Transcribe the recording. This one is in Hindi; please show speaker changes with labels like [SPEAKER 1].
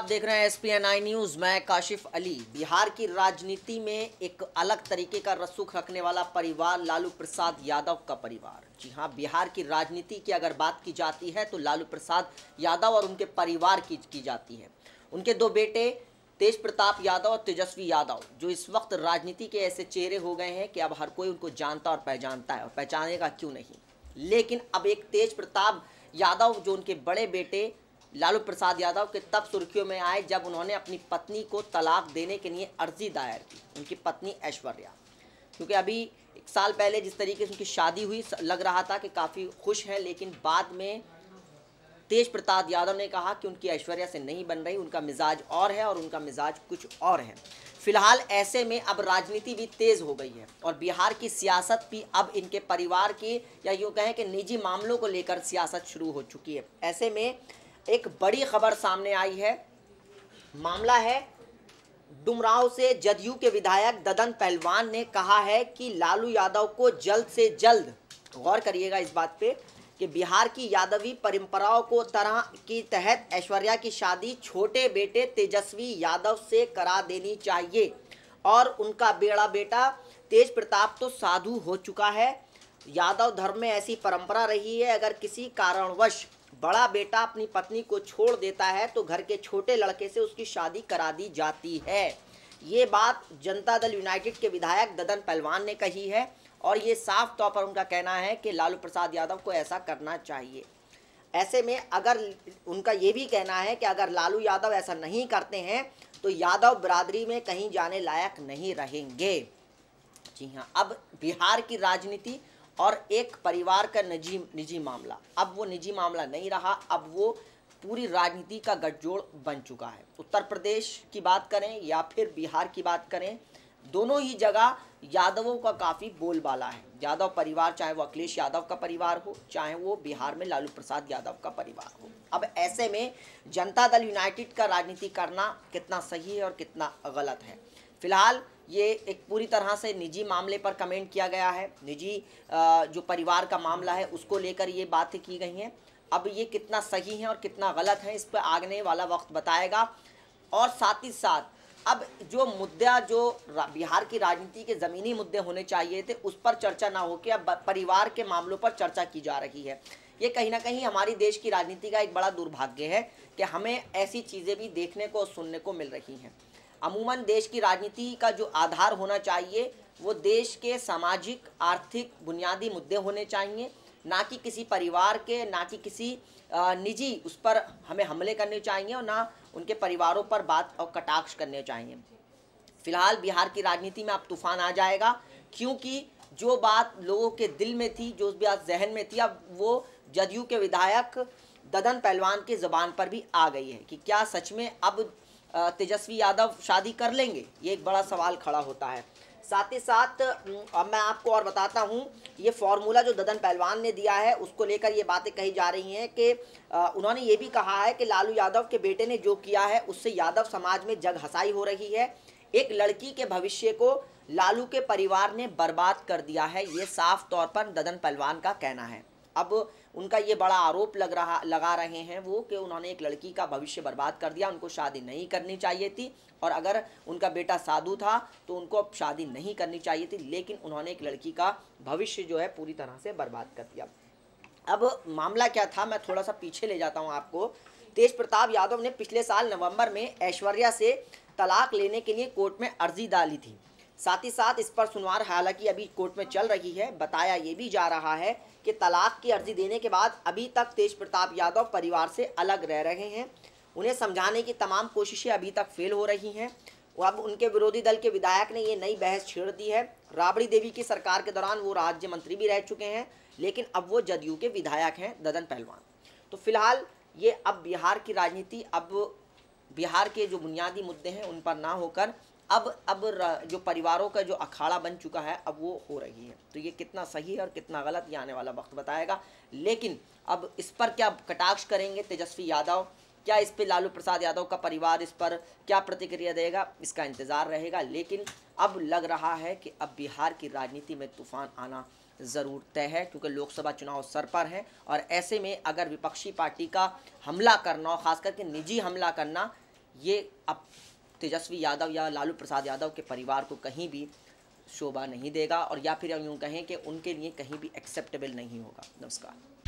[SPEAKER 1] आप देख रहे हैं SPN9 न्यूज़। मैं काशिफ अली। बिहार की राजनीति में एक अलग तरीके का रसूख रखने वाला परिवार लालू प्रसाद यादव का परिवार। जी हां, बिहार की राजनीति की अगर बात की जाती है तो लालू प्रसाद यादव और उनके परिवार की जाती है। उनके दो बेटे तेज प्रताप यादव और तेजस्वी यादव, जो इस वक्त राजनीति के ऐसे चेहरे हो गए हैं कि अब हर कोई उनको जानता और पहचानता है, और पहचानेगा क्यों नहीं। लेकिन अब एक तेज प्रताप यादव जो उनके बड़े बेटे लालू प्रसाद यादव के तब सुर्खियों में आए जब उन्होंने अपनी पत्नी को तलाक देने के लिए अर्जी दायर की, उनकी पत्नी ऐश्वर्या। क्योंकि अभी एक साल पहले जिस तरीके से उनकी शादी हुई, लग रहा था कि काफ़ी खुश हैं, लेकिन बाद में तेज प्रताप यादव ने कहा कि उनकी ऐश्वर्या से नहीं बन रही, उनका मिजाज और है और उनका मिजाज कुछ और है। फिलहाल ऐसे में अब राजनीति भी तेज़ हो गई है और बिहार की सियासत भी अब इनके परिवार की, या यूँ कहें कि निजी मामलों को लेकर सियासत शुरू हो चुकी है। ऐसे में एक बड़ी खबर सामने आई है। मामला है डुमरांव से जदयू के विधायक ददन पहलवान ने कहा है कि लालू यादव को जल्द से जल्द, गौर करिएगा इस बात पे, कि बिहार की यादवी परंपराओं को तरह की तहत ऐश्वर्या की शादी छोटे बेटे तेजस्वी यादव से करा देनी चाहिए। और उनका बेड़ा बेटा तेज प्रताप तो साधु हो चुका है। यादव धर्म में ऐसी परंपरा रही है, अगर किसी कारणवश बड़ा बेटा अपनी पत्नी को छोड़ देता है तो घर के छोटे लड़के से उसकी शादी करा दी जाती है। ये बात जनता दल यूनाइटेड के विधायक ददन पहलवान ने कही है और ये साफ तौर पर उनका कहना है कि लालू प्रसाद यादव को ऐसा करना चाहिए। ऐसे में अगर उनका ये भी कहना है कि अगर लालू यादव ऐसा नहीं करते हैं तो यादव बिरादरी में कहीं जाने लायक नहीं रहेंगे। जी हाँ, अब बिहार की राजनीति और एक परिवार का निजी मामला, अब वो निजी मामला नहीं रहा, अब वो पूरी राजनीति का गठजोड़ बन चुका है। उत्तर प्रदेश की बात करें या फिर बिहार की बात करें, दोनों ही जगह यादवों का काफ़ी बोलबाला है। यादव परिवार, चाहे वो अखिलेश यादव का परिवार हो, चाहे वो बिहार में लालू प्रसाद यादव का परिवार हो। अब ऐसे में जनता दल यूनाइटेड का राजनीति करना कितना सही है और कितना गलत है, फिलहाल ये एक पूरी तरह से निजी मामले पर कमेंट किया गया है। निजी जो परिवार का मामला है उसको लेकर ये बातें की गई हैं। अब ये कितना सही है और कितना गलत है, इस पर आगने वाला वक्त बताएगा। और साथ ही साथ अब जो मुद्दा, जो बिहार की राजनीति के ज़मीनी मुद्दे होने चाहिए थे, उस पर चर्चा ना हो के अब परिवार के मामलों पर चर्चा की जा रही है। ये कहीं ना कहीं हमारी देश की राजनीति का एक बड़ा दुर्भाग्य है कि हमें ऐसी चीज़ें भी देखने को और सुनने को मिल रही हैं। अमूमन देश की राजनीति का जो आधार होना चाहिए वो देश के सामाजिक आर्थिक बुनियादी मुद्दे होने चाहिए, ना कि किसी परिवार के, ना कि किसी निजी उस पर हमें हमले करने चाहिए और ना उनके परिवारों पर बात और कटाक्ष करने चाहिए। फिलहाल बिहार की राजनीति में अब तूफान आ जाएगा, क्योंकि जो बात लोगों के दिल में थी, जो बात जहन में थी, अब वो जदयू के विधायक ददन पहलवान की ज़बान पर भी आ गई है कि क्या सच में अब तेजस्वी यादव शादी कर लेंगे। ये एक बड़ा सवाल खड़ा होता है। साथ ही साथ अब मैं आपको और बताता हूँ, ये फॉर्मूला जो ददन पहलवान ने दिया है उसको लेकर ये बातें कही जा रही हैं कि उन्होंने ये भी कहा है कि लालू यादव के बेटे ने जो किया है उससे यादव समाज में जग हंसाई हो रही है। एक लड़की के भविष्य को लालू के परिवार ने बर्बाद कर दिया है, ये साफ तौर पर ददन पहलवान का कहना है। अब उनका ये बड़ा आरोप लगा रहे हैं वो कि उन्होंने एक लड़की का भविष्य बर्बाद कर दिया, उनको शादी नहीं करनी चाहिए थी, और अगर उनका बेटा साधु था तो उनको अब शादी नहीं करनी चाहिए थी, लेकिन उन्होंने एक लड़की का भविष्य जो है पूरी तरह से बर्बाद कर दिया। अब मामला क्या था, मैं थोड़ा सा पीछे ले जाता हूँ आपको। तेज प्रताप यादव ने पिछले साल नवंबर में ऐश्वर्या से तलाक लेने के लिए कोर्ट में अर्जी डाली थी। साथ ही साथ इस पर सुनवाई हालांकि अभी कोर्ट में चल रही है। बताया ये भी जा रहा है कि तलाक की अर्जी देने के बाद अभी तक तेज प्रताप यादव परिवार से अलग रह रहे हैं। उन्हें समझाने की तमाम कोशिशें अभी तक फेल हो रही हैं। अब उनके विरोधी दल के विधायक ने ये नई बहस छेड़ दी है। राबड़ी देवी की सरकार के दौरान वो राज्य मंत्री भी रह चुके हैं, लेकिन अब वो जदयू के विधायक हैं, ददन पहलवान। तो फिलहाल ये अब बिहार की राजनीति, अब बिहार के जो बुनियादी मुद्दे हैं उन पर ना होकर अब जो परिवारों का जो अखाड़ा बन चुका है अब वो हो रही है। तो ये कितना सही है और कितना गलत, ये आने वाला वक्त बताएगा। लेकिन अब इस पर क्या कटाक्ष करेंगे तेजस्वी यादव, क्या इस पर लालू प्रसाद यादव का परिवार इस पर क्या प्रतिक्रिया देगा, इसका इंतज़ार रहेगा। लेकिन अब लग रहा है कि अब बिहार की राजनीति में तूफान आना ज़रूर तय है, क्योंकि लोकसभा चुनाव सर पर हैं। और ऐसे में अगर विपक्षी पार्टी का हमला करना और ख़ास करके निजी हमला करना ये अब तेजस्वी यादव या लालू प्रसाद यादव के परिवार को कहीं भी शोभा नहीं देगा, और या फिर यूँ कहें कि उनके लिए कहीं भी एक्सेप्टेबल नहीं होगा। नमस्कार।